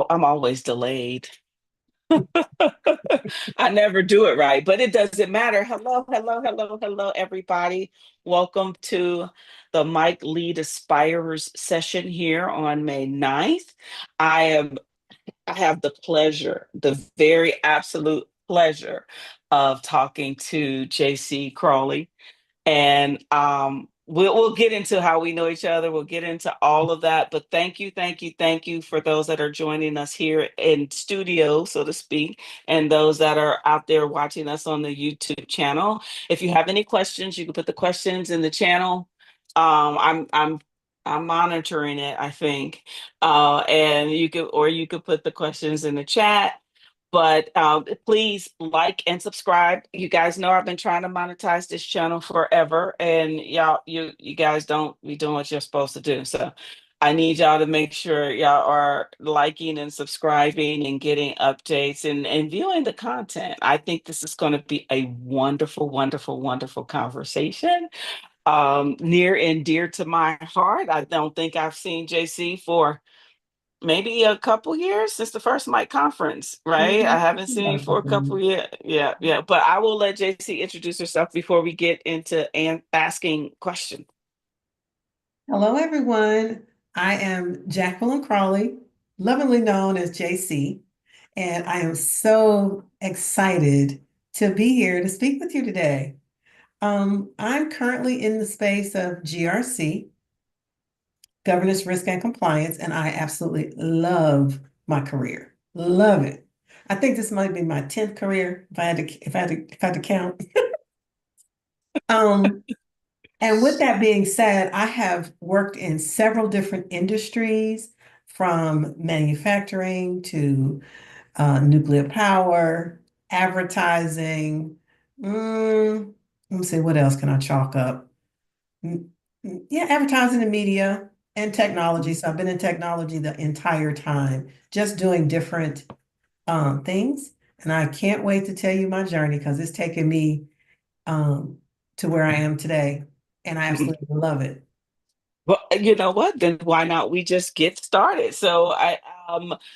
I'm always delayed. I never do it right, but it doesn't matter. Hello, hello, hello, hello, everybody. Welcome to the Mike Lead Aspirers session here on May 9th. I am I have the pleasure, the very absolute pleasure of talking to JC Crawley. And we'll get into how we know each other. We'll get into all of that. But thank you, thank you, thank you for those that are joining us here in studio, so to speak, and those that are out there watching us on the YouTube channel. If you have any questions, you can put the questions in the channel. I'm monitoring it, I think. And you could put the questions in the chat. But please like and subscribe. You guys know I've been trying to monetize this channel forever, and you guys don't be doing what you're supposed to do. So I need y'all to make sure y'all are liking and subscribing and getting updates and viewing the content. I think this is going to be a wonderful, wonderful, wonderful conversation. Near and dear to my heart. I don't think I've seen JC for maybe a couple years since the first mic conference, right? I Mhm. haven't seen you for a couple years. Yeah, yeah. But I will let JC introduce herself before we get into asking questions. Hello, everyone. I am Jacqueline Crawley, lovingly known as JC, and I am so excited to be here to speak with you today. I'm currently in the space of GRC, governance, risk, and compliance, and I absolutely love my career. Love it. I think this might be my 10th career if I had to count. Um, And with that being said, I have worked in several different industries, from manufacturing to nuclear power, advertising. Let me see, what else can I chalk up? Mm, Yeah, advertising and media and technology. So I've been in technology the entire time, just doing different things. And I can't wait to tell you my journey because it's taken me um, to where I am today. And I absolutely love it. Well, you know what? Then why not we just get started? So I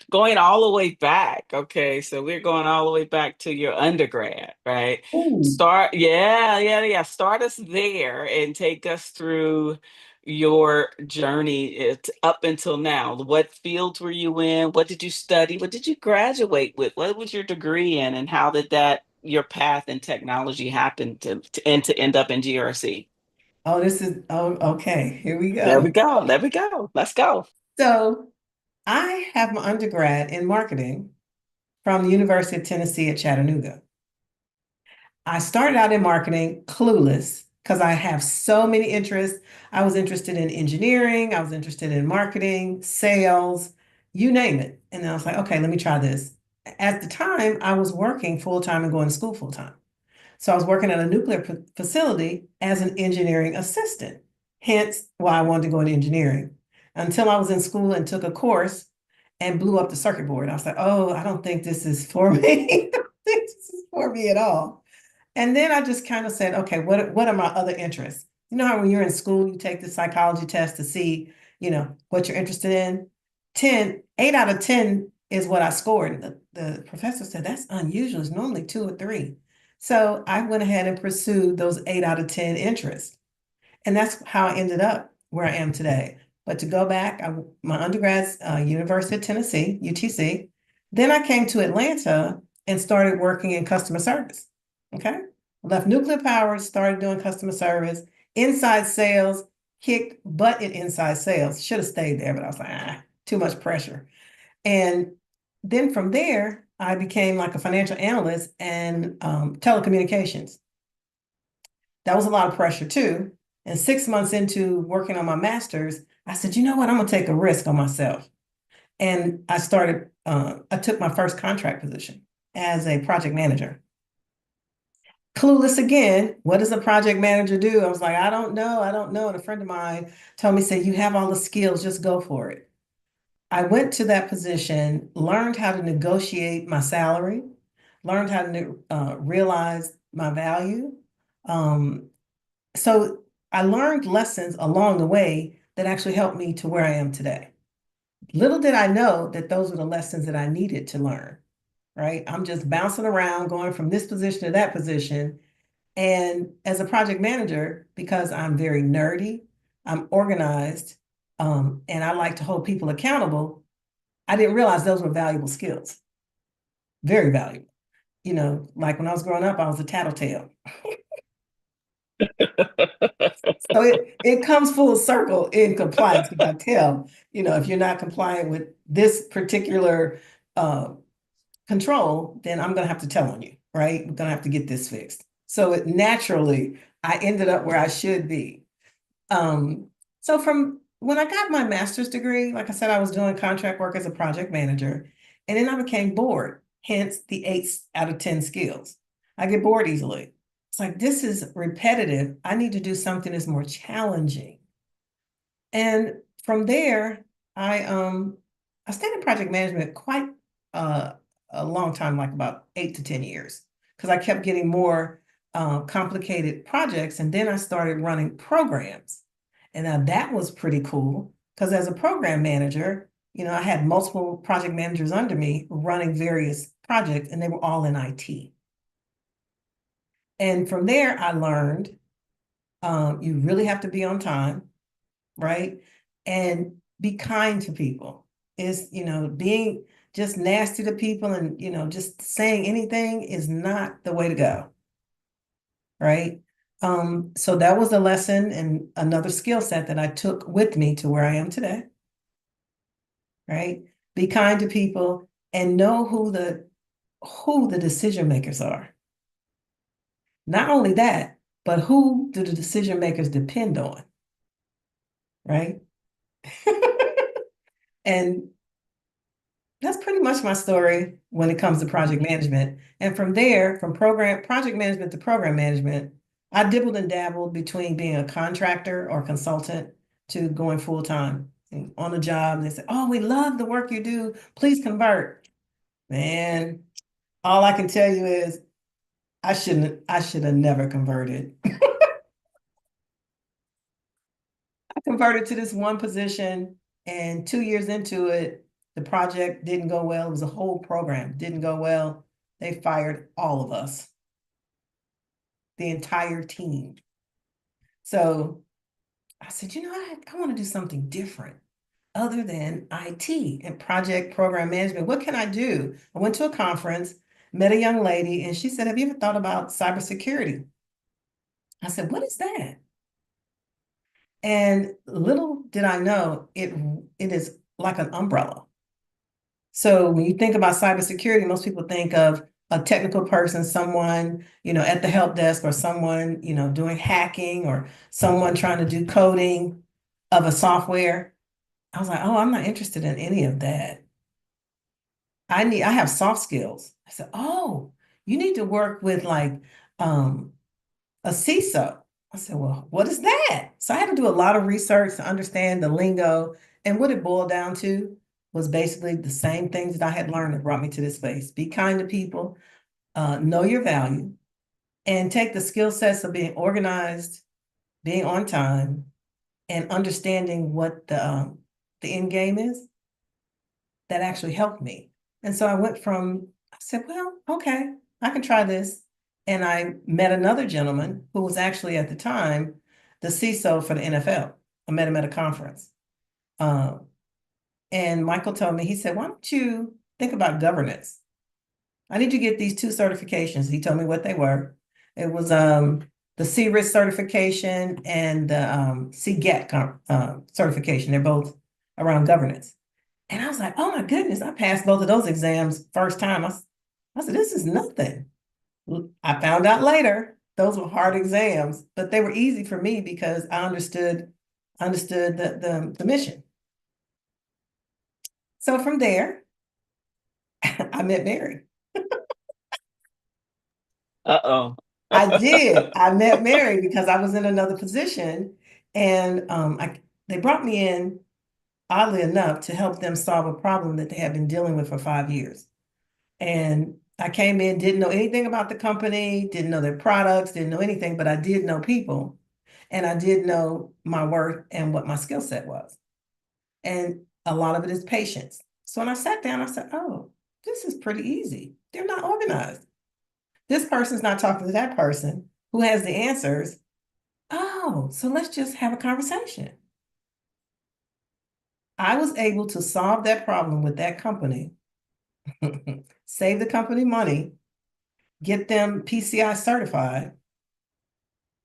going all the way back. Okay, so we're going all the way back to your undergrad, right? Ooh. Start, yeah, yeah, yeah. Start us there and take us through your journey up until now. What fields were you in? What did you study? What did you graduate with? What was your degree in? And how did that your path in technology happen to end up in GRC? Okay. Here we There we go. go. There we go. Let's go. So I have my undergrad in marketing from the University of Tennessee at Chattanooga. I started out in marketing clueless because I have so many interests. I was interested in engineering, I was interested in marketing, sales, you name it. And then I was like, okay, let me try this. At the time, I was working full time and going to school full time. So I was working at a nuclear facility as an engineering assistant, hence why I wanted to go into engineering. Until I was in school and took a course and blew up the circuit board. I was like, oh, I don't think this is for me. I don't think this is for me at all. And then I just kind of said, okay, what are my other interests? You know how when you're in school, you take the psychology test to see, what you're interested in? 8 out of 10 is what I scored. And the professor said, that's unusual. It's normally 2 or 3. So I went ahead and pursued those 8 out of 10 interests. And that's how I ended up where I am today. But to go back, my undergrad's University of Tennessee, UTC. Then I came to Atlanta and started working in customer service. Okay. Left nuclear power, started doing customer service, inside sales, kicked butt in inside sales. Should have stayed there, but I was like, too much pressure. And then from there, I became like a financial analyst and telecommunications. That was a lot of pressure too. And 6 months into working on my master's, I said, you know what? I'm going to take a risk on myself. And I took my first contract position as a project manager. Clueless again. What does a project manager do? I was like, I don't know. I don't know. And a friend of mine told me, said, you have all the skills, just go for it. I went to that position, learned how to negotiate my salary, learned how to realize my value. Um, so I learned lessons along the way that actually helped me to where I am today. Little did I know that those were the lessons that I needed to learn, right? I'm just bouncing around, going from this position to that position. And as a project manager, because I'm very nerdy, I'm organized, and I like to hold people accountable, I didn't realize those were valuable skills, very valuable. You know, like when I was growing up, I was a tattletale. So it comes full circle in compliance because I tell, you know, if you're not compliant with this particular uh, control, then I'm going to have to tell on you, right? We're going to have to get this fixed. So it naturally, I ended up where I should be. So from when I got my master's degree, like I said, I was doing contract work as a project manager, and then I became bored, hence the 8 out of 10 skills. I get bored easily. It's like, this is repetitive. I need to do something that's more challenging. And from there, I stayed in project management quite uh, a long time, like about 8 to 10 years, because I kept getting more complicated projects, and then I started running programs. And now that was pretty cool because as a program manager, you know, I had multiple project managers under me running various projects, and they were all in IT. And from there, I learned you really have to be on time, right? And be kind to people. Is, you know, being just nasty to people and, you know, just saying anything is not the way to go, right? So that was a lesson and another skill set that I took with me to where I am today, right? Be kind to people and know who the decision makers are. Not only that, but who do the decision makers depend on, right? And that's pretty much my story when it comes to project management. And from there, from project management to program management, I dibbled and dabbled between being a contractor or consultant to going full time on the job. And they said, "Oh, we love the work you do. Please convert." Man, all I can tell you is I should have never converted. I converted to this one position, and 2 years into it, the project didn't go well. It was a whole program, didn't go well. They fired all of us, the entire team. So I said, you know, I want to do something different other than IT and project program management. What can I do? I went to a conference, met a young lady, and she said, "Have you ever thought about cybersecurity?" I said, "What is that?" And little did I know, it is like an umbrella. So when you think about cybersecurity, most people think of a technical person, someone, you know, at the help desk, or someone, you know, doing hacking, or someone trying to do coding of a software. I was like, oh, I'm not interested in any of that. I have soft skills. I said, oh, you need to work with like um, a CISO. I said, well, what is that? So I had to do a lot of research to understand the lingo. And what it boiled down to was basically the same things that I had learned that brought me to this space. Be kind to people, know your value, and take the skill sets of being organized, being on time, and understanding what the end game is. That actually helped me. And so I said, well, okay, I can try this. And I met another gentleman who was actually at the time the CISO for the NFL. I met him at a conference. Um, and Michael told me, he said, why don't you think about governance? I need you to get these 2 certifications. He told me what they were. It was the CRIS certification and the CGAT certification. They're both around governance. And I was like, oh my goodness, I passed both of those exams first time. I said, this is nothing. I found out later those were hard exams, but they were easy for me because I understood the mission. So from there, I met Mary. Uh-oh. I did. I met Mary because I was in another position, and they brought me in, oddly enough, to help them solve a problem that they had been dealing with for 5 years. And I came in, didn't know anything about the company, didn't know their products, didn't know anything, but I did know people, and I did know my worth and what my skill set was. And A lot of it is patience. So when I sat down, I said, oh, this is pretty easy. They're not organized. This person's not talking to that person who has the answers. Oh, so let's just have a conversation. I was able to solve that problem with that company, save the company money, get them PCI certified.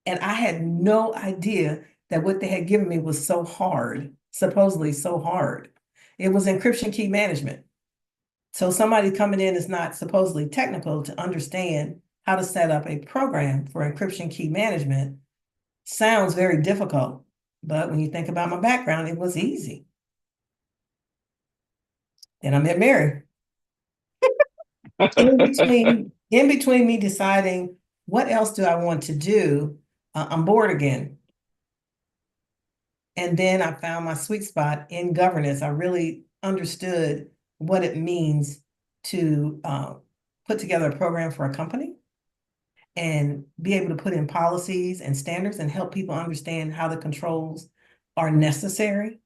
And I had no idea that what they had given me was so hard, supposedly so hard. It was encryption key management. So somebody coming in is not supposedly technical to understand how to set up a program for encryption key management sounds very difficult. But when you think about my background, it was easy. Then I met Mary. In between me deciding what else do I want to do, I'm bored again. And then I found my sweet spot in governance. I really understood what it means to put together a program for a company and be able to put in policies and standards and help people understand how the controls are necessary.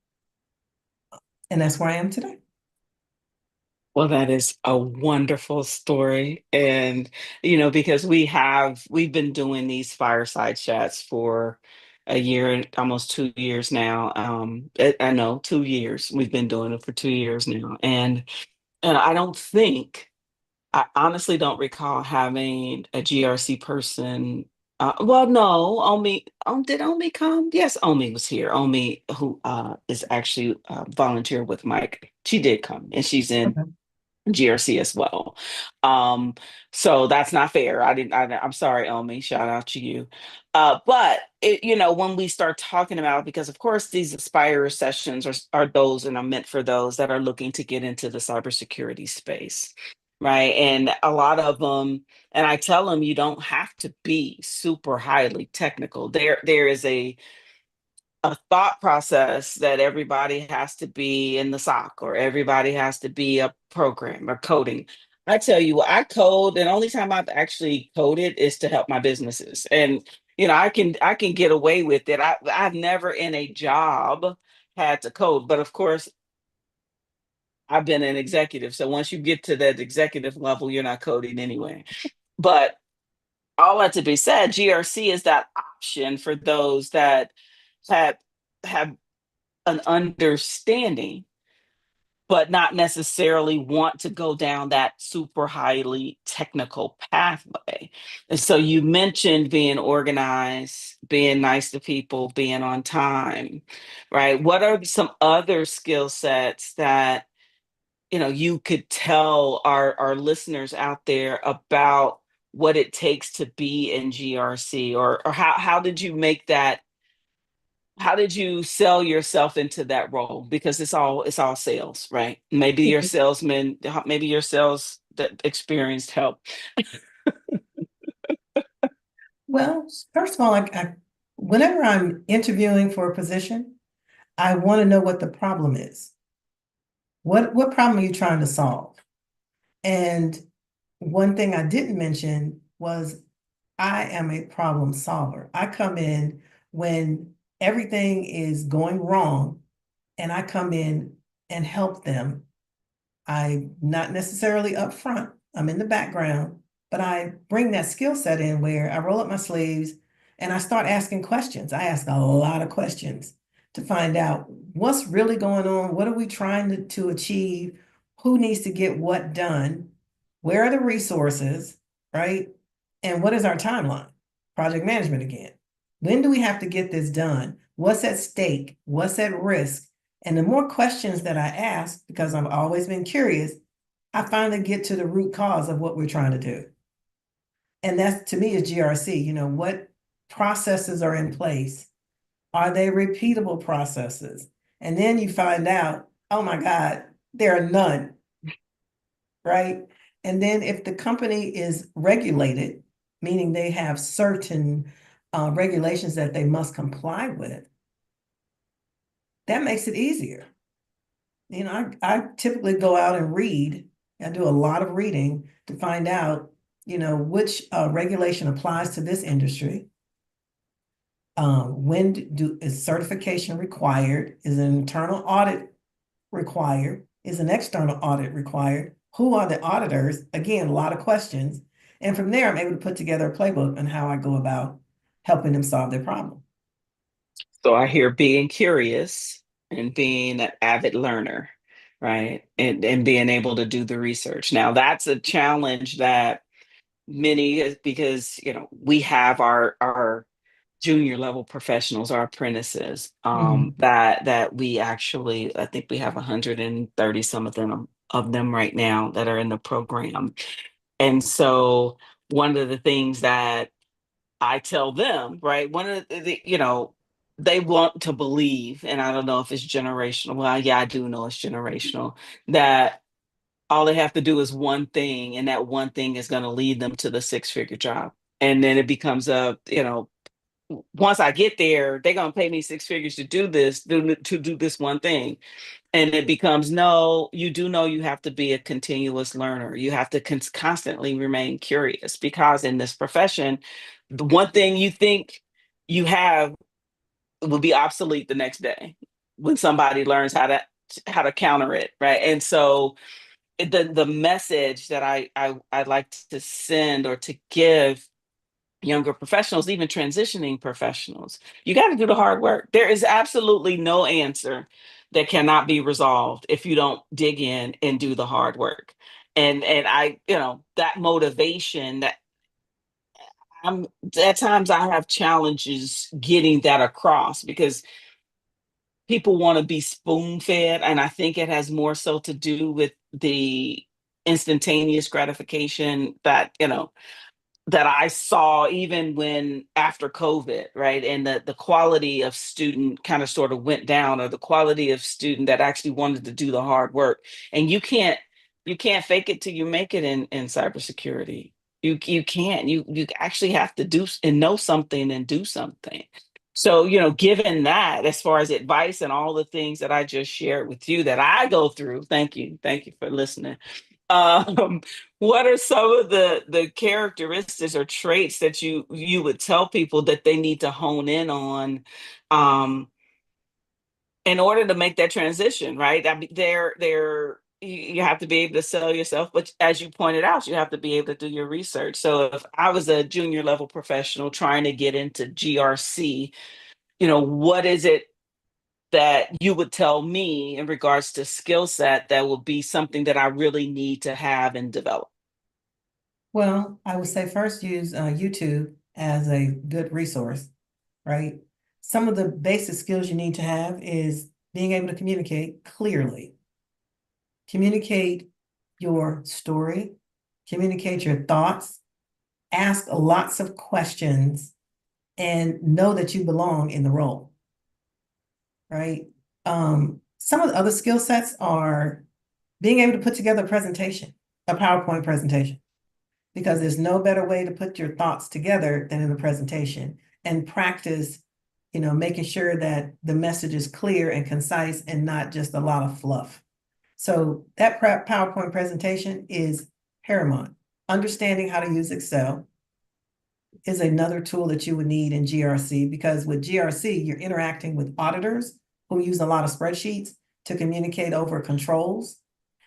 And that's where I am today. Well, that is a wonderful story. And, because we've been doing these fireside chats for a year and almost 2 years now. I know 2 years. We've been doing it for 2 years now. And I honestly don't recall having a GRC person. Well, no, did Omi come? Yes, Omi was here. Omi, who is actually volunteer with Mike. She did come and she's in Okay. GRC as well. Um, so that's not fair. I'm sorry, Omi. Shout out to you. But when we start talking about, because of course these Aspire sessions are those and are meant for those that are looking to get into the cybersecurity space, right? And a lot of them, and I tell them you don't have to be super highly technical. There is a thought process that everybody has to be in the SOC or everybody has to be a program or coding. I tell you, I code, and only time I've actually coded is to help my businesses. And I can get away with it. I've never in a job had to code, but of course I've been an executive. So once you get to that executive level, you're not coding anyway. But all that to be said, GRC is that option for those that have have an understanding, but not necessarily want to go down that super highly technical pathway. And so you mentioned being organized, being nice to people, being on time, right? What are some other skill sets that you could tell our listeners out there about what it takes to be in GRC, or how did you make that, how did you sell yourself into that role? Because it's all sales, right? Maybe your salesman, maybe your sales that experienced help. Well, first of all, whenever I'm interviewing for a position, I want to know what the problem is. What problem are you trying to solve? And one thing I didn't mention was I am a problem solver. I come in when everything is going wrong, and I come in and help them. I'm not necessarily up front, I'm in the background, but I bring that skill set in where I roll up my sleeves and I start asking questions. I ask a lot of questions to find out what's really going on, what are we trying to achieve, who needs to get what done, where are the resources, right? And what is our timeline? Project management again. When do we have to get this done? What's at stake? What's at risk? And the more questions that I ask, because I've always been curious, I finally get to the root cause of what we're trying to do. And that's, to me, is GRC. What processes are in place? Are they repeatable processes? And then you find out, oh my God, there are none, right? And then if the company is regulated, meaning they have certain regulations that they must comply with, that makes it easier. I typically go out and read. I do a lot of reading to find out, which regulation applies to this industry. When is certification required? Is an internal audit required? Is an external audit required? Who are the auditors? Again, a lot of questions. And from there, I'm able to put together a playbook on how I go about helping them solve their problem. So I hear being curious and being an avid learner, right? And being able to do the research. Now that's a challenge that many, because we have our junior level professionals, our apprentices, Mhm. that we actually, I think we have 130 some of them right now that are in the program. And so one of the things that I tell them, right, one of they want to believe, and I don't know if it's generational. Well, yeah, I do know it's generational, that all they have to do is one thing, and that one thing is going to lead them to the six-figure job. And then it becomes once I get there, they're gonna pay me six figures to to do this one thing. And it becomes, no, you do know you have to be a continuous learner. You have to constantly remain curious, because in this profession, the one thing you think you have will be obsolete the next day when somebody learns how to counter it, right? And so the message that I like to send or to give younger professionals, even transitioning professionals, you got to do the hard work. There is absolutely no answer that cannot be resolved if you don't dig in and do the hard work. And I, that motivation that I'm at times I have challenges getting that across, because people want to be spoon fed. And I think it has more so to do with the instantaneous gratification that I saw even when after COVID, right? And the quality of student kind of sort of went down, or the quality of student that actually wanted to do the hard work. And you can't fake it till you make it in cybersecurity. You can't. You actually have to do and know something and do something. So, given that, as far as advice and all the things that I just shared with you that I go through, thank you. Thank you for listening. Um, what are some of the characteristics or traits that you would tell people that they need to hone in on, um, in order to make that transition, right? I mean, you have to be able to sell yourself, but as you pointed out, you have to be able to do your research. So if I was a junior level professional trying to get into GRC, what is it that you would tell me in regards to skill set that would be something that I really need to have and develop? Well, I would say first use YouTube as a good resource, right? Some of the basic skills you need to have is being able to communicate clearly, communicate your story, communicate your thoughts, ask lots of questions, and know that you belong in the role, right? Some of the other skill sets are being able to put together a presentation, a PowerPoint presentation, because there's no better way to put your thoughts together than in a presentation, and practice, making sure that the message is clear and concise and not just a lot of fluff. So that PowerPoint presentation is paramount. Understanding how to use Excel is another tool that you would need in GRC, because with GRC, you're interacting with auditors who use a lot of spreadsheets to communicate over controls,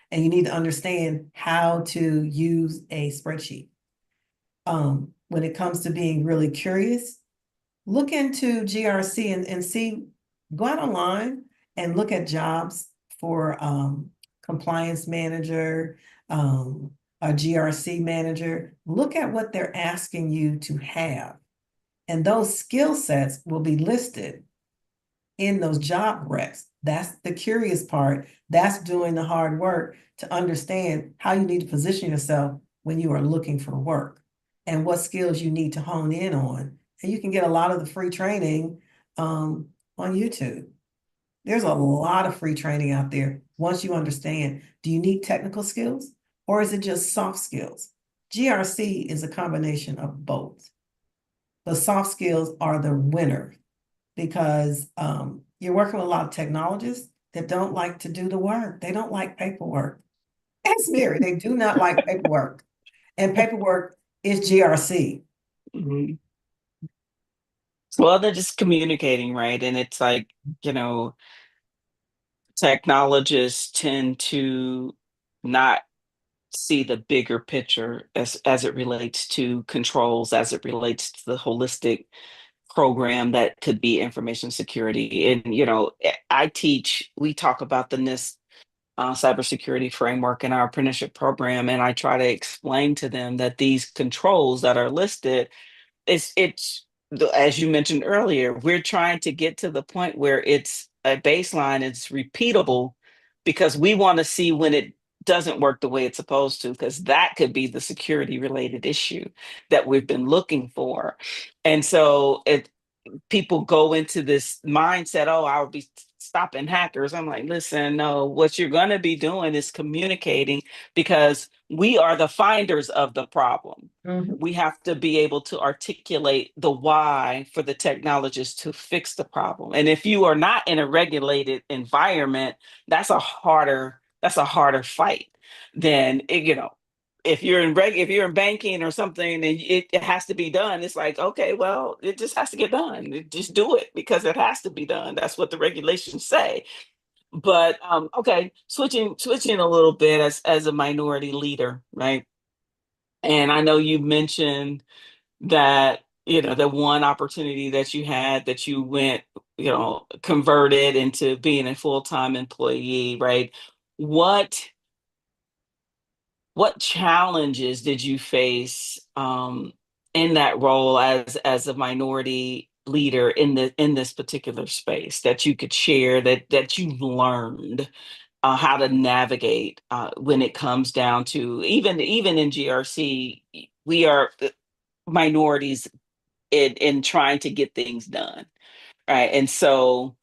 and you need to understand how to use a spreadsheet. When it comes to being really curious, look into GRC and see, go out online and look at jobs for compliance manager, a GRC manager. Look at what they're asking you to have. And those skill sets will be listed in those job recs. That's the curious part. That's doing the hard work to understand how you need to position yourself when you are looking for work, and what skills you need to hone in on. And you can get a lot of the free training on YouTube. There's a lot of free training out there. Once you understand, do you need technical skills or is it just soft skills? GRC is a combination of both. The soft skills are the winner, because you're working with a lot of technologists that don't like to do the work. They don't like paperwork. Ask Mary, they do not like paperwork. And paperwork is GRC. Mhm. Well, they're just communicating, right? And it's like, you know, Technologists tend to not see the bigger picture as it relates to controls, as it relates to the holistic program that could be information security. And we talk about the NIST cybersecurity framework in our apprenticeship program, and I try to explain to them that these controls that are listed, as you mentioned earlier, we're trying to get to the point where it's a baseline, it's repeatable, because we want to see when it doesn't work the way it's supposed to, because that could be the security related issue that we've been looking for. And so people go into this mindset, oh, I'll be stopping hackers. I'm like, listen, no, what you're going to be doing is communicating, because we are the finders of the problem. Mhm. We have to be able to articulate the why for the technologists to fix the problem. And if you are not in a regulated environment, that's a harder fight than if you're in banking or something and it has to be done. It's like, okay, well, it just has to get done. Just do it because it has to be done. That's what the regulations say. But okay, switching a little bit as a minority leader, right? And I know you mentioned that, the one opportunity that you had, that you went, converted into being a full-time employee, right? What what challenges did you face in that role as a minority leader in this particular space that you could share, that you learned how to navigate when it comes down to, even in GRC, we are minorities in trying to get things done, right? And so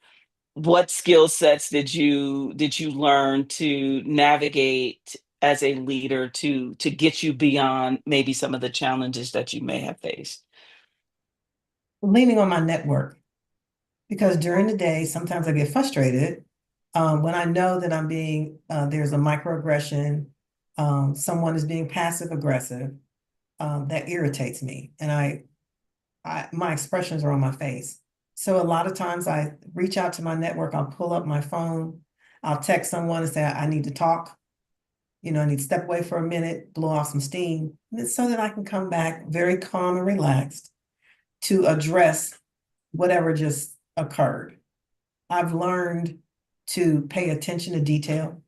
what skill sets did you learn to navigate as a leader to get you beyond maybe some of the challenges that you may have faced? Leaning on my network, because during the day, sometimes I get frustrated when I know that there's a microaggression, someone is being passive aggressive, that irritates me. And my expressions are on my face. So a lot of times I reach out to my network, I'll pull up my phone, I'll text someone and say, I need to talk. I need to step away for a minute, blow off some steam, so that I can come back very calm and relaxed to address whatever just occurred. I've learned to pay attention to detail.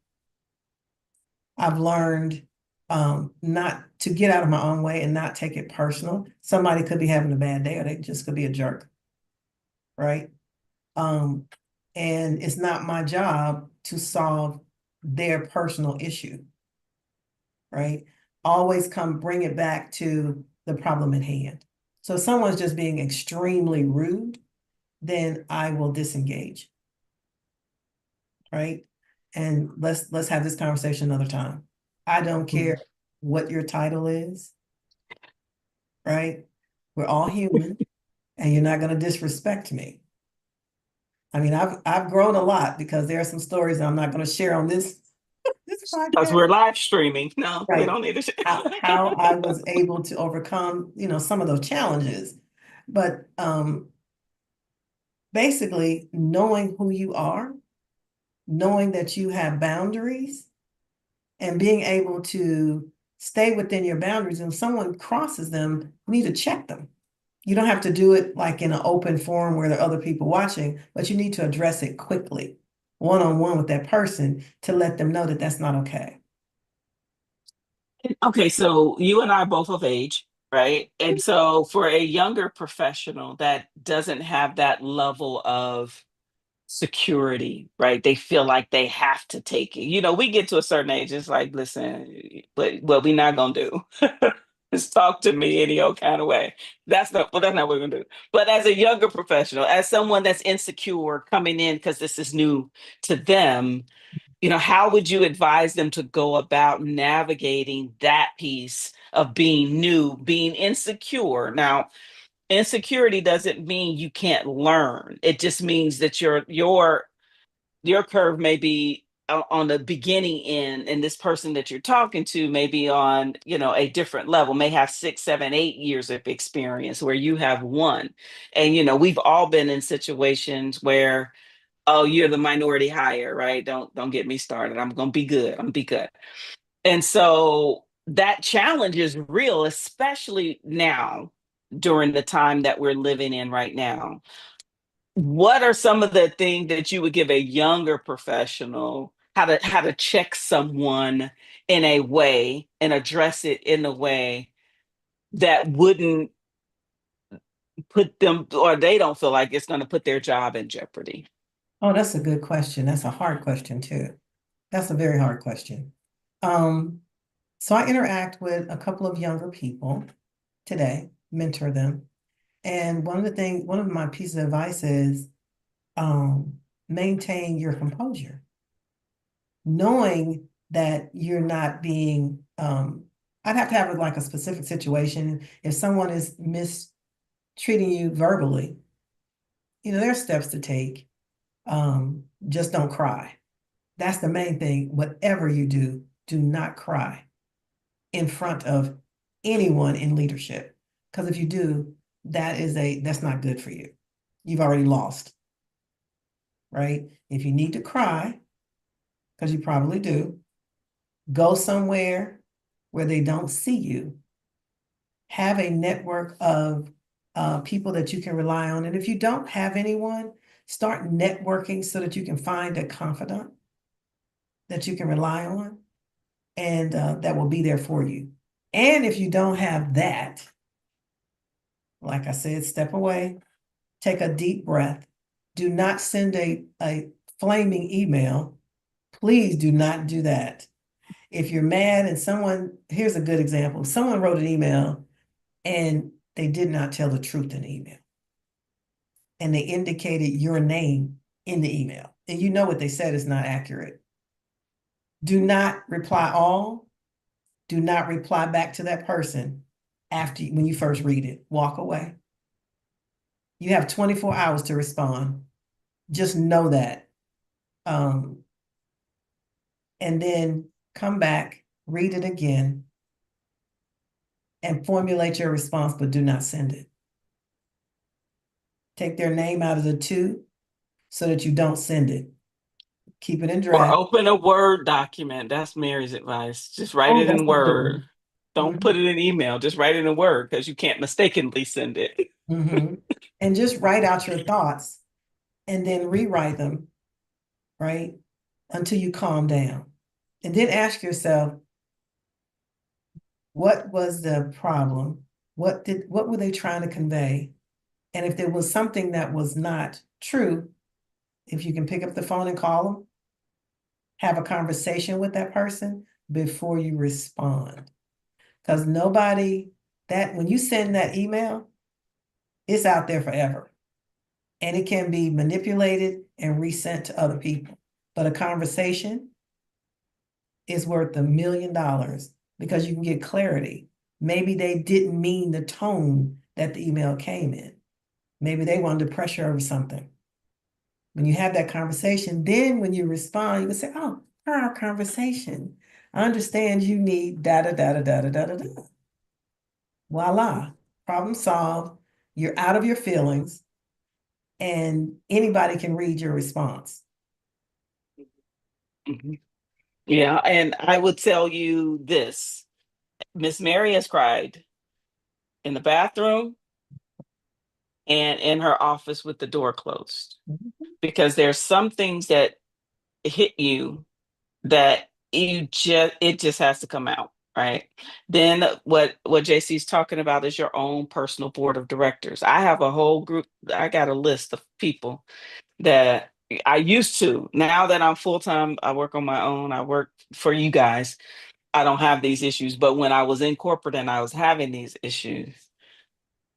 I've learned not to get out of my own way and not take it personal. Somebody could be having a bad day, or they just could be a jerk, right? Um, and it's not my job to solve their personal issue, right? Always bring it back to the problem at hand. So if someone's just being extremely rude, then I will disengage, right? And let's have this conversation another time. I don't care what your title is, right? We're all human, and you're not going to disrespect me. I mean, I've grown a lot, because there are some stories I'm not going to share on this Because podcast. we're live streaming. No, we Right. don't need to. How I was able to overcome, some of those challenges. But basically, knowing who you are, knowing that you have boundaries, and being able to stay within your boundaries. And if someone crosses them, you need to check them. You don't have to do it like in an open forum where there are other people watching, but you need to address it quickly, one-on-one with that person, to let them know that that's not okay. Okay, so you and I are both of age, right? And so for a younger professional that doesn't have that level of security, right? They feel like they have to take it. We get to a certain age, it's like, listen, but what we not gonna do is talk to me any old kind of way. That's not what we're gonna do. But as a younger professional, as someone that's insecure coming in because this is new to them, how would you advise them to go about navigating that piece of being new, being insecure? Now, insecurity doesn't mean you can't learn. It just means that your curve may be on the beginning end, and this person that you're talking to may be on, a different level, may have 6 7 8 years of experience where you have one. And we've all been in situations where Oh, you're the minority hire, right? Don't get me started. I'm gonna be good. I'm gonna be good. And so that challenge is real, especially now during the time that we're living in right now. What are some of the things that you would give a younger professional how to check someone in a way and address it in a way that wouldn't put them, or they don't feel like it's going to put their job in jeopardy? Oh, that's a good question. That's a hard question too. That's a very hard question. Um, so I interact with a couple of younger people today, mentor them. And one of my pieces of advice is maintain your composure, knowing that you're not being, I'd have to have like a specific situation. If someone is mistreating you verbally, there are steps to take. Just don't cry. That's the main thing. Whatever you do, do not cry in front of anyone in leadership. Because if you do, that's not good for you. You've already lost, right? If you need to cry, because you probably do, go somewhere where they don't see you. Have a network of people that you can rely on. And if you don't have anyone, start networking so that you can find a confidant that you can rely on and that will be there for you. And if you don't have that, like I said, step away, take a deep breath. Do not send a flaming email. Please do not do that. If you're mad and here's a good example. Someone wrote an email and they did not tell the truth in the email. And they indicated your name in the email. And you know what they said is not accurate. Do not reply all. Do not reply back to that person when you first read it. Walk away. You have 24 hours to respond. Just know that. And then come back, read it again, and formulate your response, but do not send it. Take their name out of the two so that you don't send it. Keep it in Or draft. open a Word document. That's Mary's advice. Just write Oh, it that's in a good Word. one. Don't put it in email. Just write it in Word because you can't mistakenly send it. And just write out your thoughts and then rewrite them, right? Until you calm down. And then ask yourself, what was the problem? What were they trying to convey? And if there was something that was not true, if you can pick up the phone and call them, have a conversation with that person before you respond. Because when you send that email, it's out there forever. And it can be manipulated and resent to other people. But a conversation is worth $1,000,000 because you can get clarity. Maybe they didn't mean the tone that the email came in. Maybe they wanted to pressure over something. When you have that conversation, then when you respond, you can say, oh, per our conversation, I understand you need da da da da da da da da. Voila, problem solved. You're out of your feelings, and anybody can read your response. Mhm. Yeah, and I would tell you this. Miss Mary has cried in the bathroom and in her office with the door closed because there's some things that hit you that it just has to come out, right? Then what JC's talking about is your own personal board of directors. I have a whole group. I got a list of people that I used to. Now that I'm full time, I work on my own. I work for you guys. I don't have these issues, but when I was in corporate and I was having these issues,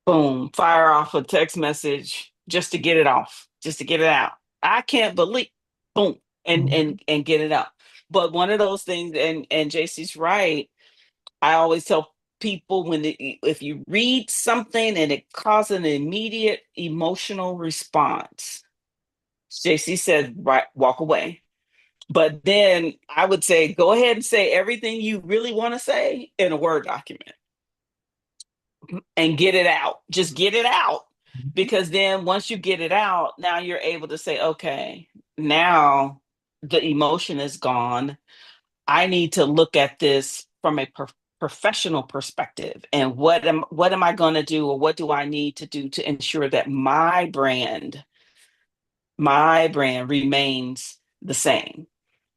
boom, fire off a text message just to get it off, just to get it out. I can't believe, boom, and Mhm. and get it out. But one of those things, and JC's right. I always tell people if you read something and it causes an immediate emotional response, JC said, right, walk away. But then I would say, go ahead and say everything you really want to say in a Word document and get it out. Just get it out. because then once you get it out, now you're able to say, okay, now the emotion is gone. I need to look at this from a professional perspective, and what am I going to do, or what do I need to do to ensure that my brand remains the same.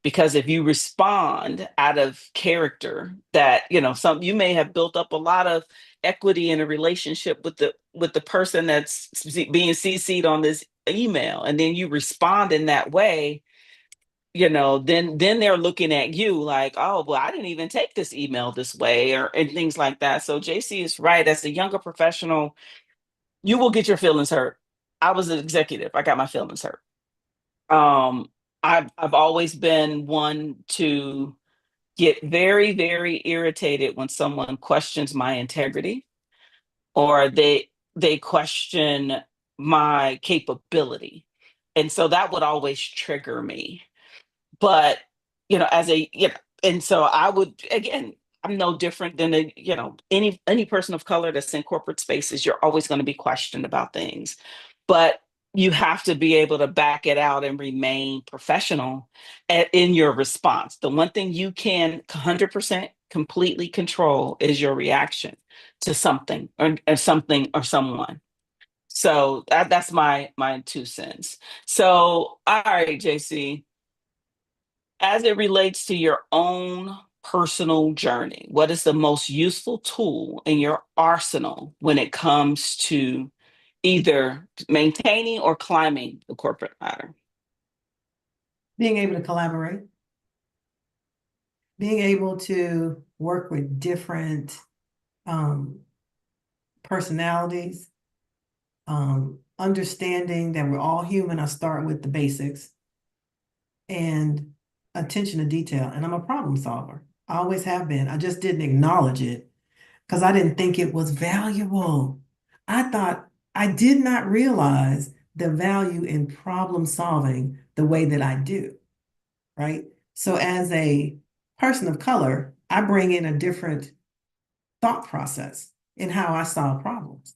Because if you respond out of character, that some you may have built up a lot of equity in a relationship with the person that's being CC'd on this email, and then you respond in that way, then they're looking at you like, oh, well, I didn't even take this email this way, or and things like that. So JC is right. As a younger professional, you will get your feelings hurt. I was an executive. I got my feelings hurt. um I've always been one to get very, very irritated when someone questions my integrity, or they question my capability. And so that would always trigger me. But as a and so I would, again, I'm no different than any person of color that's in corporate spaces. You're always going to be questioned about things, but you have to be able to back it out and remain professional in your response. The one thing you can 100% completely control is your reaction to something, or something, or someone. So that's my 2 cents. So, all right, JC, as it relates to your own personal journey, what is the most useful tool in your arsenal when it comes to either maintaining or climbing the corporate ladder? Being able to collaborate, being able to work with different um, personalities, understanding that we're all human. I start with the basics and attention to detail. And I'm a problem solver. I always have been. I just didn't acknowledge it because I didn't think it was valuable. I did not realize the value in problem solving the way that I do, right? So as a person of color, I bring in a different thought process in how I solve problems,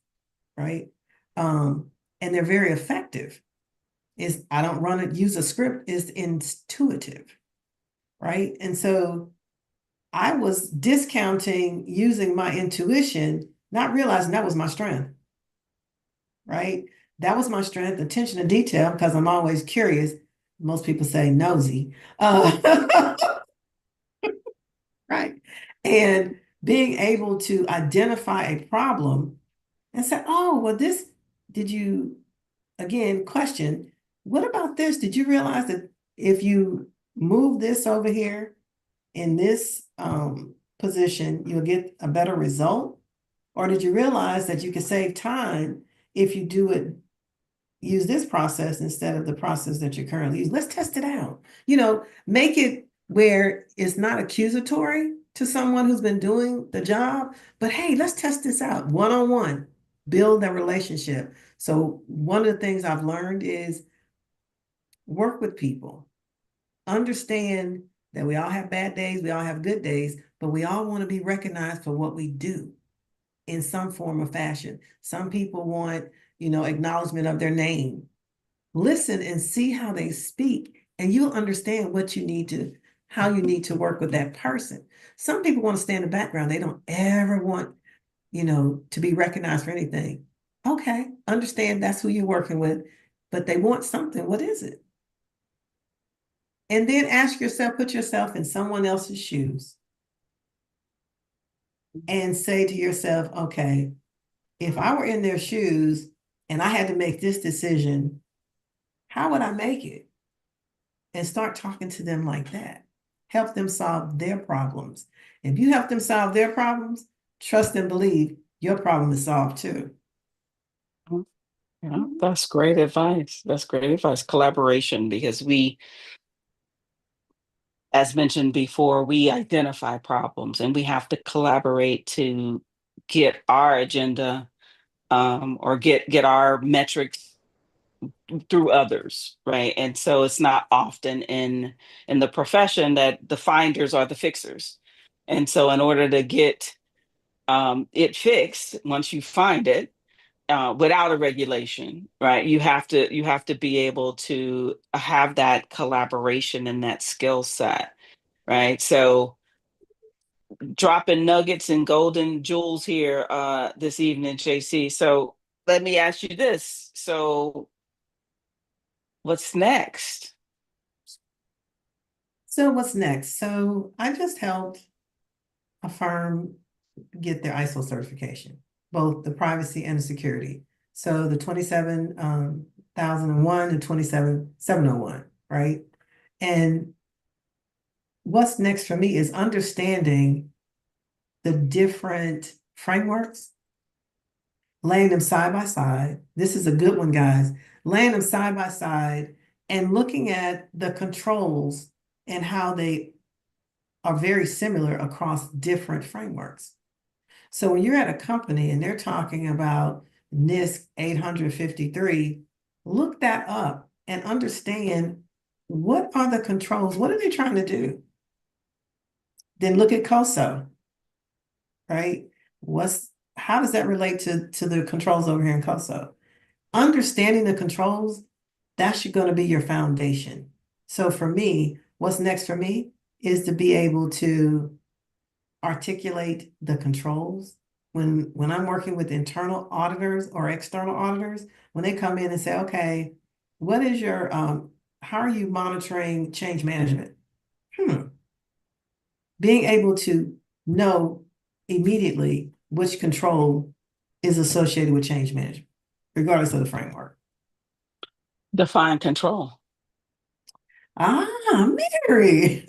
right? And they're very effective. Is I don't use a script, is intuitive, right? And so I was discounting using my intuition, not realizing that was my strength, right? That was my strength, attention to detail, because I'm always curious. Most people say nosy. Right. And being able to identify a problem and say, oh, well, did you, again, question, what about this? Did you realize that if you move this over here in this position, you'll get a better result? Or did you realize that you can save time if you use this process instead of the process that you're currently using? Let's test it out. Make it where it's not accusatory to someone who's been doing the job, but hey, let's test this out one-on-one, build that relationship. So one of the things I've learned is work with people, understand that we all have bad days, we all have good days, but we all want to be recognized for what we do in some form or fashion. Some people want, acknowledgement of their name. Listen and see how they speak, and you'll understand how you need to work with that person. Some people want to stay in the background. They don't ever want, to be recognized for anything. Okay, understand that's who you're working with, but they want something. What is it? And then ask yourself, put yourself in someone else's shoes and say to yourself, okay, if I were in their shoes and I had to make this decision, how would I make it? And start talking to them like that. Help them solve their problems. If you help them solve their problems, trust and believe your problem is solved too. Yeah, that's great advice. That's great advice. Collaboration, because as mentioned before, we identify problems and we have to collaborate to get our agenda, or get our metrics through others, right? And so it's not often in the profession that the finders are the fixers. And so in order to get it fixed, once you find it, without a regulation, right? You have to be able to have that collaboration and that skill set, right? So dropping nuggets and golden jewels here this evening, JC. So let me ask you this. So what's next? So what's next? So I just helped a firm get their ISO certification, both the privacy and the security. So the 27,001 and 27,701, right? And what's next for me is understanding the different frameworks, laying them side by side. This is a good one, guys. Laying them side by side and looking at the controls and how they are very similar across different frameworks. So when you're at a company and they're talking about NIST 853, look that up and understand what are the controls? What are they trying to do? Then look at COSO, right? How does that relate to the controls over here in COSO? Understanding the controls, that's going to be your foundation. So for me, what's next for me is to be able to articulate the controls. When I'm working with internal auditors or external auditors, when they come in and say, okay, what is your, how are you monitoring change management? Being able to know immediately which control is associated with change management, regardless of the framework. Define control. Ah, Mary.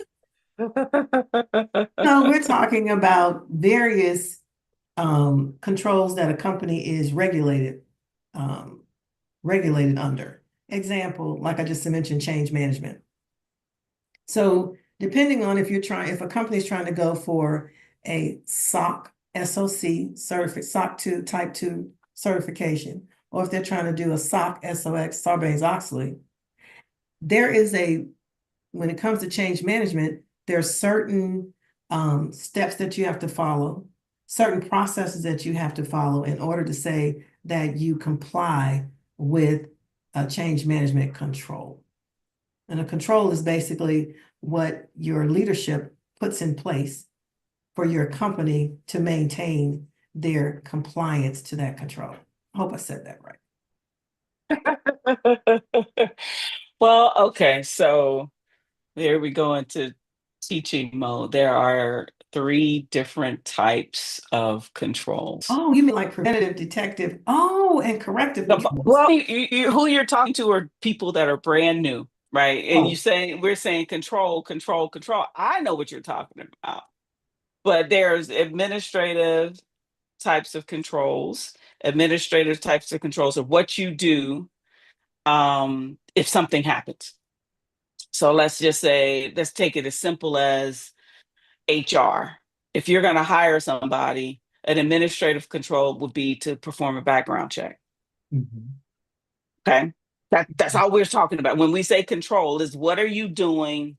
No, we're talking about various controls that a company is regulated under. Example, like I just mentioned, change management. So depending on if a company is trying to go for a SOC 2 type 2 certification, or if they're trying to do a SOC SOX Sarbanes-Oxley, when it comes to change management, there's certain steps that you have to follow, certain processes that you have to follow in order to say that you comply with a change management control. And a control is basically what your leadership puts in place for your company to maintain their compliance to that control. I hope I said that right. Well, okay, so there we go into teaching mode. There are three different types of controls. Oh, you mean like preventative, detective, oh, and corrective controls. Well, who you're talking to are people that are brand new, right? And Oh, we're saying control, control, control. I know what you're talking about, but there's administrative types of controls of what you do if something happens. So let's take it as simple as HR. If you're going to hire somebody, an administrative control would be to perform a background check. mhm. Okay. That's all we're talking about. When we say control, is what are you doing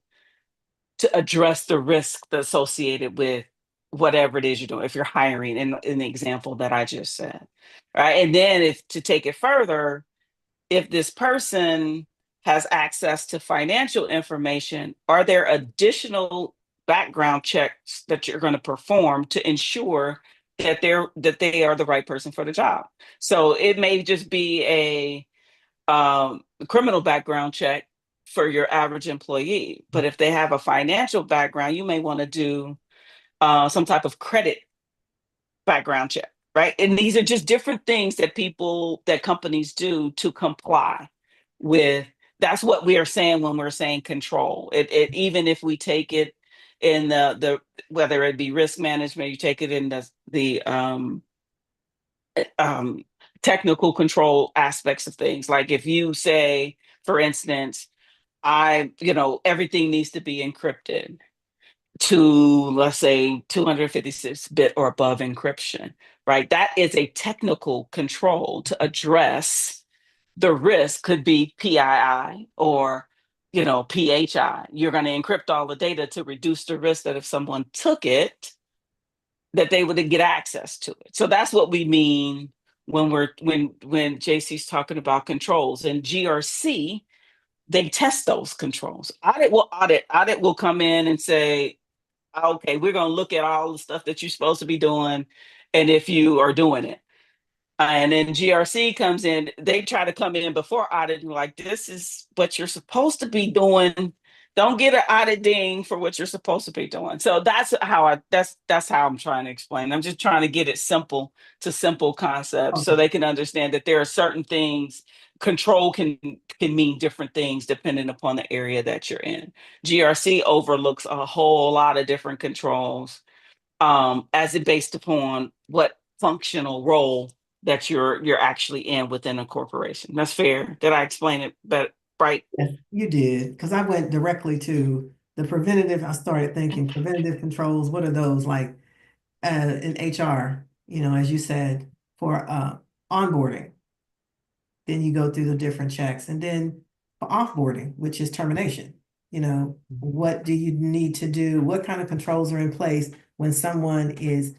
to address the risk associated with whatever it is you're doing, if you're hiring in the example that I just said. Right. And then if to take it further, if this person has access to financial information, are there additional background checks that you're going to perform to ensure that they are the right person for the job? So it may just be a criminal background check for your average employee, but if they have a financial background, you may want to do some type of credit background check, right? And these are just different things that companies do to comply with. That's what we are saying when we're saying control. It even if we take it in the whether it be risk management, you take it in the um, technical control aspects of things. Like if you say, for instance, everything needs to be encrypted to, let's say, 256-bit or above encryption, right? That is a technical control to address the risk. Could be PII or PHI. You're going to encrypt all the data to reduce the risk that if someone took it, that they would get access to it. So that's what we mean when JC's talking about controls and GRC, they test those controls. Audit will come in and say, okay, we're going to look at all the stuff that you're supposed to be doing, and if you are doing it. And then GRC comes in, they try to come in before audit and like, this is what you're supposed to be doing. Don't get an audit ding for what you're supposed to be doing. So that's how I'm trying to explain. I'm just trying to get it simple to simple concepts so Okay. they can understand that there are certain things. Control can mean different things depending upon the area that you're in. GRC overlooks a whole lot of different controls, as it based upon what functional role that you're actually in within a corporation. That's fair. Did I explain it? But right. Yes, you did, because I went directly to the preventative. I started thinking preventative controls. What are those like in HR? As you said, for onboarding. Then you go through the different checks, and then for offboarding, which is termination. What do you need to do? What kind of controls are in place when someone is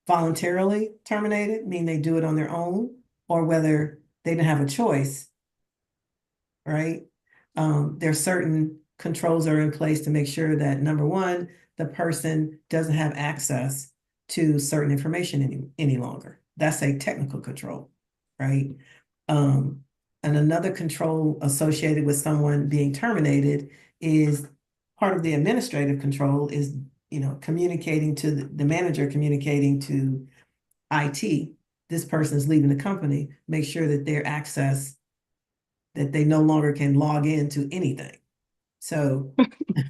voluntarily terminated, meaning they do it on their own, or whether they didn't have a choice, right? There's certain controls are in place to make sure that number one, the person doesn't have access to certain information any longer. That's a technical control, right? And another control associated with someone being terminated is part of the administrative control is, communicating to the manager, communicating to IT. This person is leaving the company, make sure that their access, that they no longer can log into anything. So,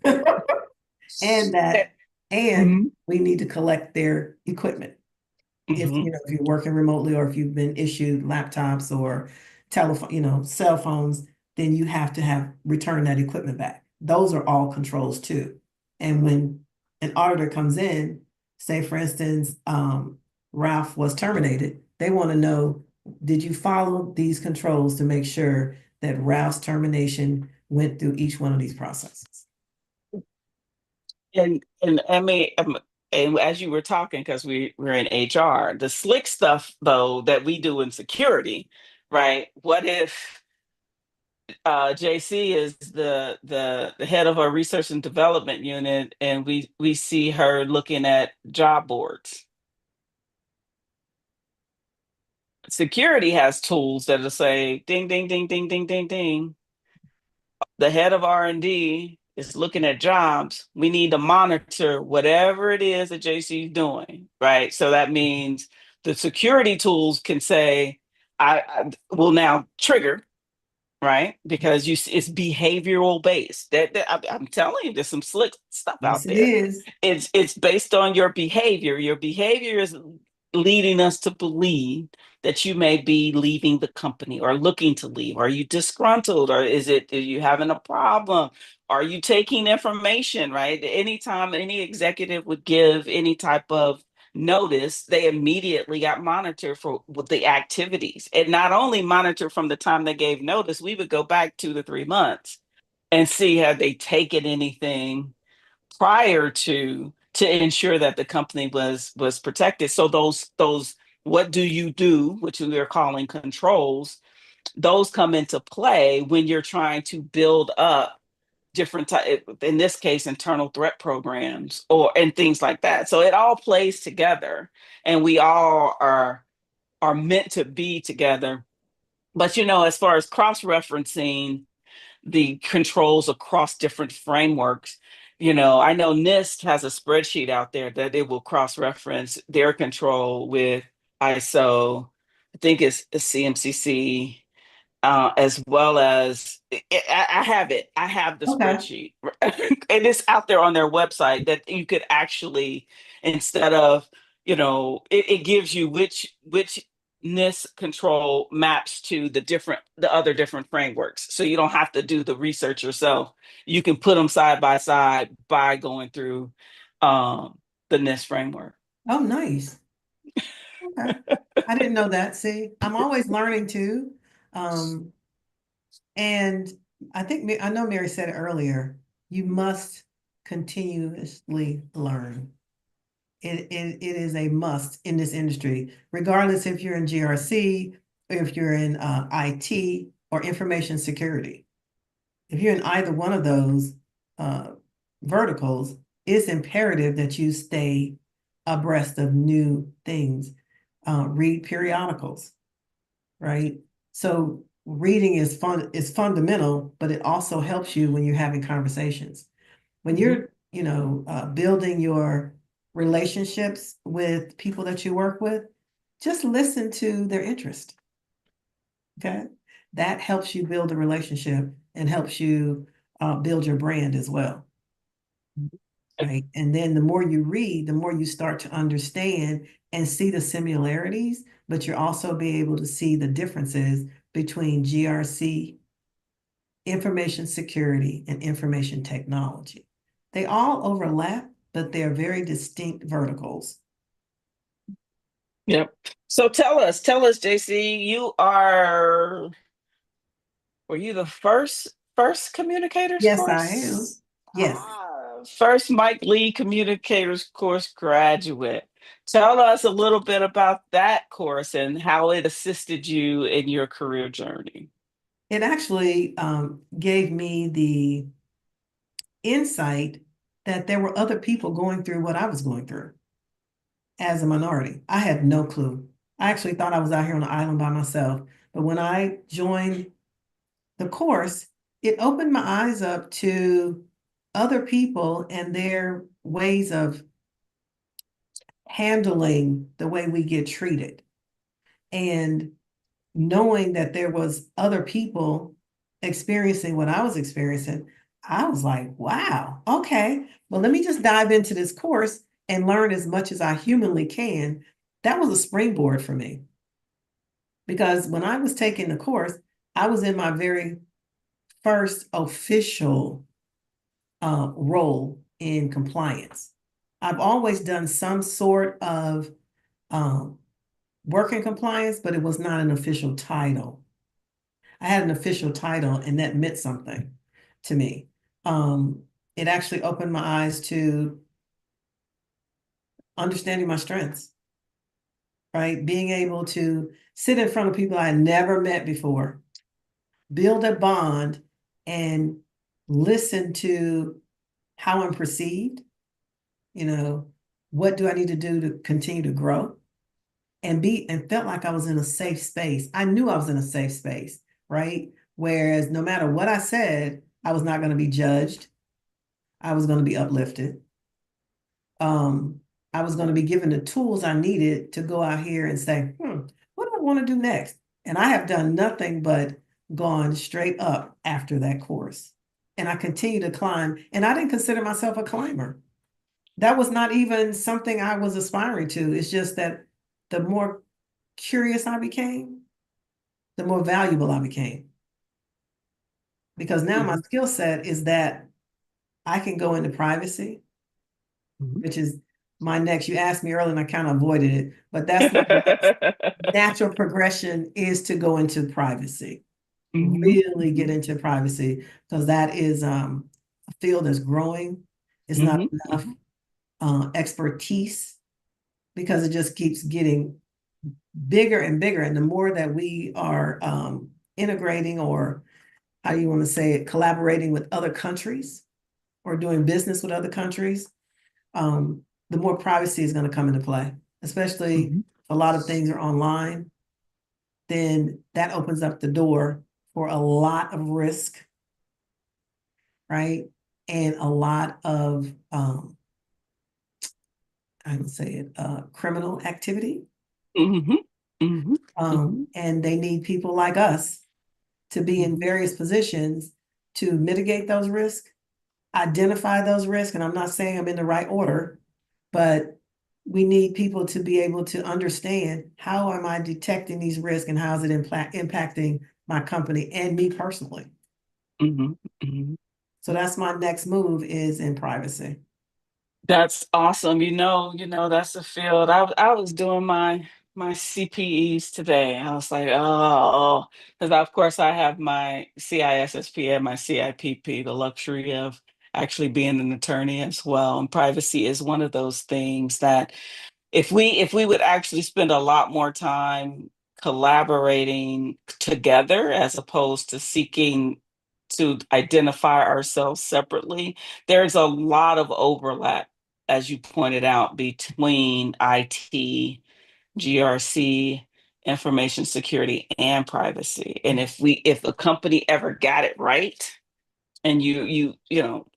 and that, and Mhm. we need to collect their equipment. If Mhm. if you're working remotely or if you've been issued laptops or telephone, cell phones, then you have to have return that equipment back. Those are all controls too. And when an auditor comes in, say for instance, Ralph was terminated, they want to know, did you follow these controls to make sure that Ralph's termination went through each one of these processes? And I mean, and as you were talking, because we're in HR, the slick stuff though that we do in security, right? What if JC is the head of our research and development unit, and we see her looking at job boards? Security has tools that'll say ding ding ding ding ding ding ding. The head of R&D is looking at jobs. We need to monitor whatever it is that JC is doing, right? So that means the security tools can say, I will now trigger, right? Because it's behavioral based. I'm telling you, there's some slick stuff Yes, out it there. is. It's based on your behavior. Your behavior is leading us to believe that you may be leaving the company or looking to leave. Are you disgruntled, or are you having a problem? Are you taking information, right? Anytime any executive would give any type of notice, they immediately got monitored for with the activities. And not only monitor from the time they gave notice, we would go back 2 to 3 months and see have they taken anything prior to ensure that the company was protected. So those what do you do, which we are calling controls, those come into play when you're trying to build up different type, in this case internal threat programs or and things like that. So it all plays together, and we all are meant to be together. But as far as cross referencing the controls across different frameworks, I know NIST has a spreadsheet out there that it will cross reference their control with ISO. I think it's CMCC, as well as I have it. I have the Okay. spreadsheet, and it's out there on their website that you could actually, instead of, it gives you which NIST control maps to the other different frameworks, so you don't have to do the research yourself. You can put them side by side by going through the NIST framework. Oh, nice. Okay. I didn't know that. See, I'm always learning too. Um, and I know Mary said it earlier, you must continuously learn. It is a must in this industry, regardless if you're in GRC, or if you're in IT or information security. If you're in either one of those uh, verticals, it's imperative that you stay abreast of new things. Read periodicals, right? So reading is fundamental, but it also helps you when you're having conversations. When you're, building your relationships with people that you work with, just listen to their interest. Okay. That helps you build a relationship and helps you build your brand as well. Right. And then the more you read, the more you start to understand and see the similarities, but you're also be able to see the differences between GRC, information security, and information technology. They all overlap, but they're very distinct verticals. Yep. So tell us, JC, were you the first communicators Yes, I am. course? Yes. First Mike Lee communicators course graduate. Tell us a little bit about that course and how it assisted you in your career journey. It actually gave me the insight that there were other people going through what I was going through as a minority. I had no clue. I actually thought I was out here on the island by myself. But when I joined the course, it opened my eyes up to other people and their ways of handling the way we get treated. And knowing that there was other people experiencing what I was experiencing, I was like, wow, okay, well, let me just dive into this course and learn as much as I humanly can. That was a springboard for me. Because when I was taking the course, I was in my very first official role in compliance. I've always done some sort of work in compliance, but it was not an official title. I had an official title, and that meant something to me. It actually opened my eyes to understanding my strengths, right? Being able to sit in front of people I had never met before, build a bond, and listen to how I'm perceived. You know, what do I need to do to continue to grow? And felt like I was in a safe space. I knew I was in a safe space, right? Whereas no matter what I said, I was not going to be judged. I was going to be uplifted. Um, I was going to be given the tools I needed to go out here and say, what do I want to do next? And I have done nothing but gone straight up after that course. And I continue to climb. And I didn't consider myself a climber. That was not even something I was aspiring to. It's just that the more curious I became, the more valuable I became. Because now my skill set is that I can go into privacy, which is my next. You asked me earlier and I kind of avoided it, but that's my natural progression is to go into privacy, really get into privacy, because that is a field that's growing. It's not enough expertise because it just keeps getting bigger and bigger. And the more that we are integrating, or how do you want to say it, collaborating with other countries or doing business with other countries, the more privacy is going to come into play, especially a lot of things are online. Then that opens up the door for a lot of risk, right? And a lot of, I would say it, criminal activity. And they need people like us to be in various positions to mitigate those risks, identify those risks. And I'm not saying I'm in the right order, but we need people to be able to understand, how am I detecting these risks and how is it impacting my company and me personally. So that's my next move, is in privacy. That's awesome. That's the field. I was doing my CPEs today. I was like, oh, because of course I have my CISSP and my CIPP, the luxury of actually being an attorney as well. And privacy is one of those things that if we would actually spend a lot more time collaborating together as opposed to seeking to identify ourselves separately, there's a lot of overlap, as you pointed out, between IT, GRC, information security, and privacy. And if a company ever got it right, and you know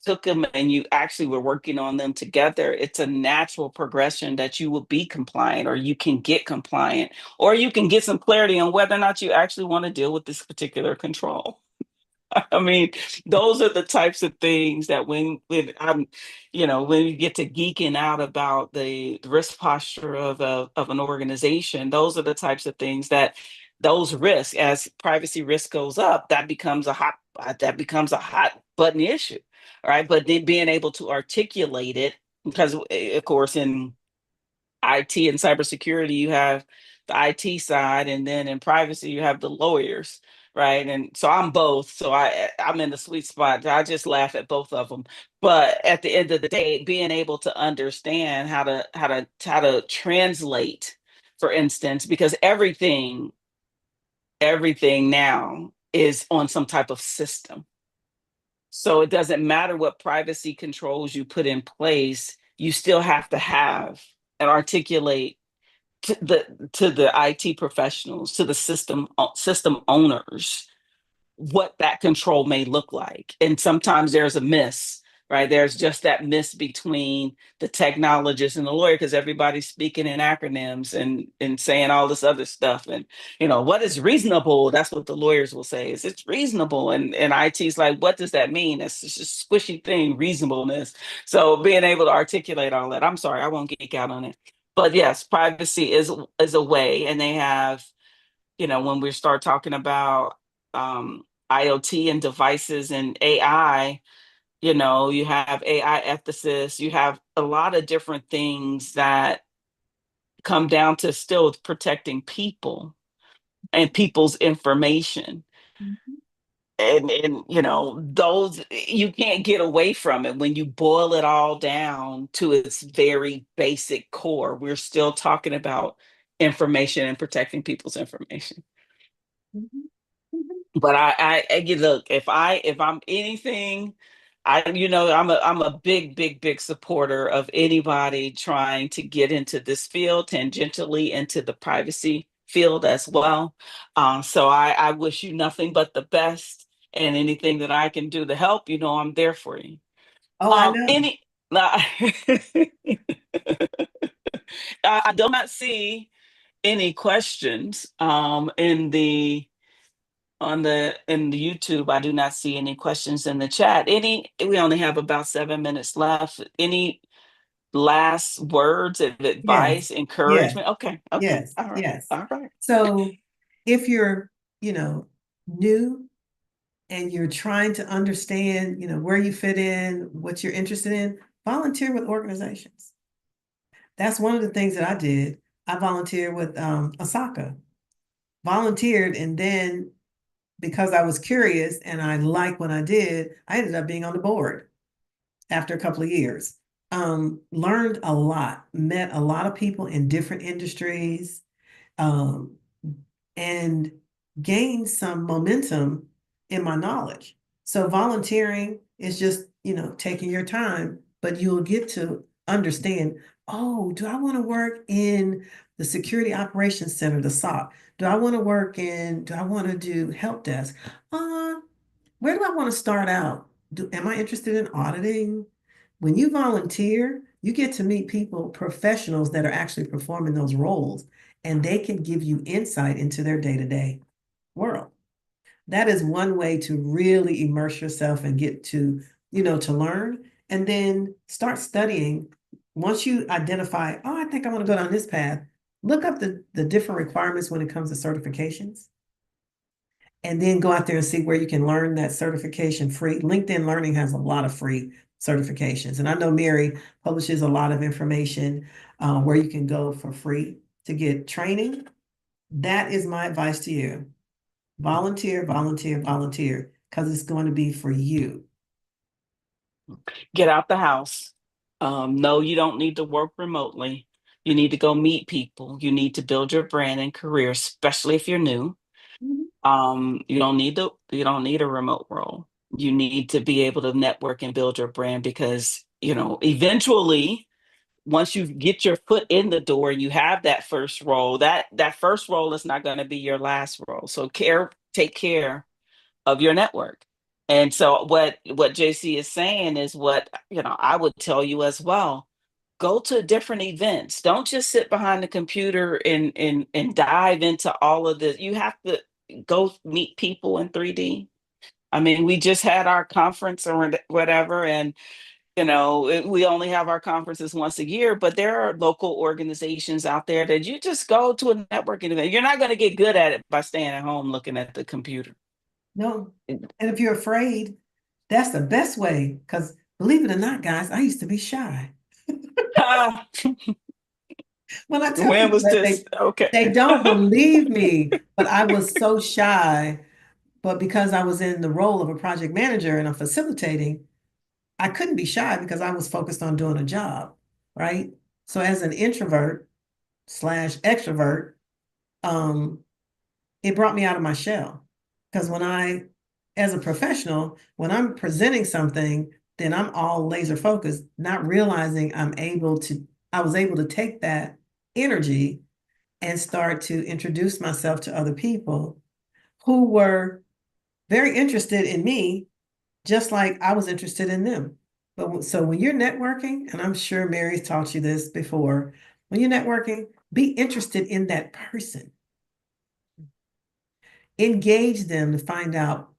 took them and you actually were working on them together, it's a natural progression that you will be compliant, or you can get compliant, or you can get some clarity on whether or not you actually want to deal with this particular control. I mean, those are the types of things that when I'm, when you get to geeking out about the risk posture of an organization, those are the types of things that those risks, as privacy risk goes up, that becomes a hot button issue, right? But then being able to articulate it, because of course in IT and cybersecurity, you have the IT side, and then in privacy, you have the lawyers, right? And so I'm both. So I'm in the sweet spot. I just laugh at both of them. But at the end of the day, being able to understand how to translate, for instance, because everything now is on some type of system. So it doesn't matter what privacy controls you put in place, you still have to have and articulate to the IT professionals, to the system owners, what that control may look like. And sometimes there's a miss, right? There's just that miss between the technologist and the lawyer, because everybody's speaking in acronyms and saying all this other stuff. And what is reasonable? That's what the lawyers will say, is it's reasonable. And IT's like, what does that mean? It's just a squishy thing, reasonableness. So being able to articulate all that. I'm sorry, I won't geek out on it. But yes, privacy is a way, and they have, when we start talking about IoT and devices and AI, you have AI ethicists, you have a lot of different things that come down to still protecting people and people's information. Mhm. And those, you can't get away from it when you boil it all down to its very basic core. We're still talking about information and protecting people's information. Mhm. Mhm. But look, if I'm anything, I'm a big supporter of anybody trying to get into this field, tangentially into the privacy field as well. So I wish you nothing but the best, and anything that I can do to help, I'm there for you. Oh, I know. Any I do not see any questions in the YouTube. I do not see any questions in the chat. We only have about 7 minutes left. Any last words of Yes, advice, yes, encouragement? Okay, okay, yes, all right, yes. all right. So if you're, new and you're trying to understand, where you fit in, what you're interested in, volunteer with organizations. That's one of the things that I did. I volunteered with Osaka, volunteered, and then because I was curious and I liked what I did, I ended up being on the board after a couple of years. Learned a lot, met a lot of people in different industries, um, and gained some momentum in my knowledge. So volunteering is just, taking your time, but you'll get to understand, oh, do I want to work in the Security Operations Center, the SOC? Do I want to do help desk? Uh, where do I want to start out? Am I interested in auditing? When you volunteer, you get to meet people, professionals that are actually performing those roles, and they can give you insight into their day-to-day world. That is one way to really immerse yourself and get to, to learn, and then start studying. Once you identify, oh, I think I want to go down this path, look up the different requirements when it comes to certifications, and then go out there and see where you can learn that certification free. LinkedIn Learning has a lot of free certifications. And I know Mary publishes a lot of information where you can go for free to get training. That is my advice to you. Volunteer, volunteer, volunteer, because it's going to be for you. Get out the house. No, you don't need to work remotely. You need to go meet people. You need to build your brand and career, especially if you're new. Mhm. You don't need a remote role. You need to be able to network and build your brand because, eventually once you get your foot in the door, you have that first role. That first role is not going to be your last role. So take care of your network. And so what JC is saying is what, I would tell you as well. Go to different events. Don't just sit behind the computer and dive into all of this. You have to go meet people in 3D. I mean, we just had our conference or whatever, and we only have our conferences once a year, but there are local organizations out there that you just go to a networking event. You're not going to get good at it by staying at home looking at the computer. No. And if you're afraid, that's the best way. Because believe it or not, guys, I used to be shy. Ah, When I tell when people was that this? Okay. they don't believe me, but I was so shy. But because I was in the role of a project manager and I'm facilitating, I couldn't be shy because I was focused on doing a job, right? So as an introvert slash extrovert, um, it brought me out of my shell. Because as a professional, when I'm presenting something, then I'm all laser focused, not realizing I was able to take that energy and start to introduce myself to other people who were very interested in me, just like I was interested in them. But so when you're networking, and I'm sure Mary's taught you this before, when you're networking, be interested in that person. Engage them to find out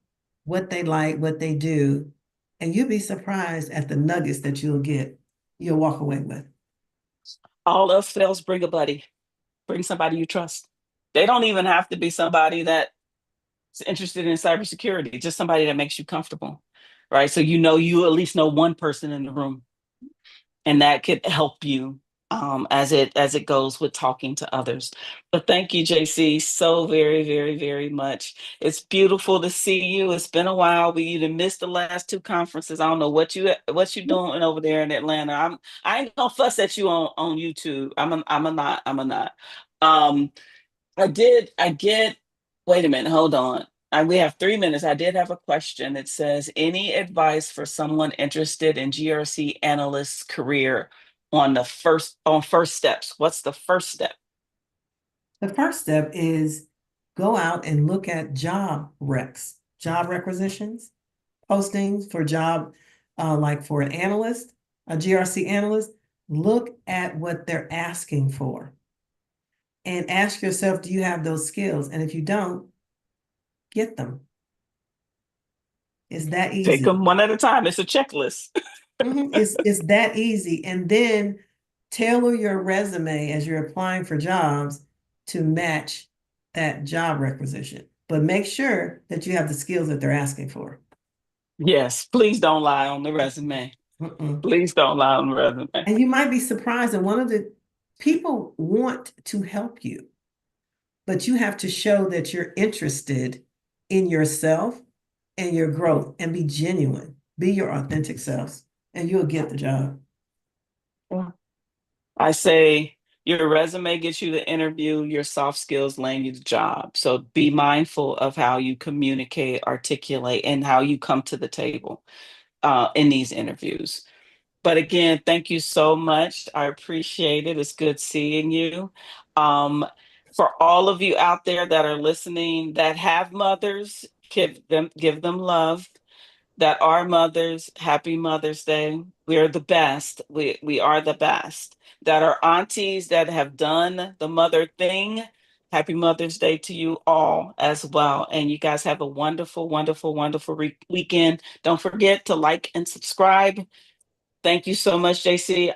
what they like, what they do, and you'll be surprised at the nuggets that you'll walk away with. All else fails, bring a buddy. Bring somebody you trust. They don't even have to be somebody that's interested in cybersecurity, just somebody that makes you comfortable, right? So you at least know one person in the room, and that could help you as it goes with talking to others. But thank you, JC, so very, very, very much. It's beautiful to see you. It's been a while. We even missed the last two conferences. I don't know what you doing over there in Atlanta. I ain't gonna fuss at you on YouTube. I'm a not. Um, I get, wait a minute, hold on. We have 3 minutes. I did have a question. It says, any advice for someone interested in GRC analyst career on first steps? What's the first step? The first step is go out and look at job requisitions, postings for job, like for an analyst, a GRC analyst. Look at what they're asking for and ask yourself, do you have those skills? And if you don't, get them. It's that Take easy. them one at a time. It's a checklist. It's that easy. And then tailor your resume as you're applying for jobs to match that job requisition. But make sure that you have the skills that they're asking for. Yes, please don't lie on the resume. Mm-mm. Please don't lie on the resume. And you might be surprised that one of the people want to help you, but you have to show that you're interested in yourself and your growth and be genuine. Be your authentic selves, and you'll get the job. I say your resume gets you the interview, your soft skills land you the job. So be mindful of how you communicate, articulate, and how you come to the table in these interviews. But again, thank you so much. I appreciate it. It's good seeing you. Um, for all of you out there that are listening that have mothers, give them love, that are mothers, happy Mother's Day. We are the best. We are the best. That are aunties that have done the mother thing. Happy Mother's Day to you all as well. And you guys have a wonderful, wonderful, wonderful weekend. Don't forget to like and subscribe. Thank you so much, JC.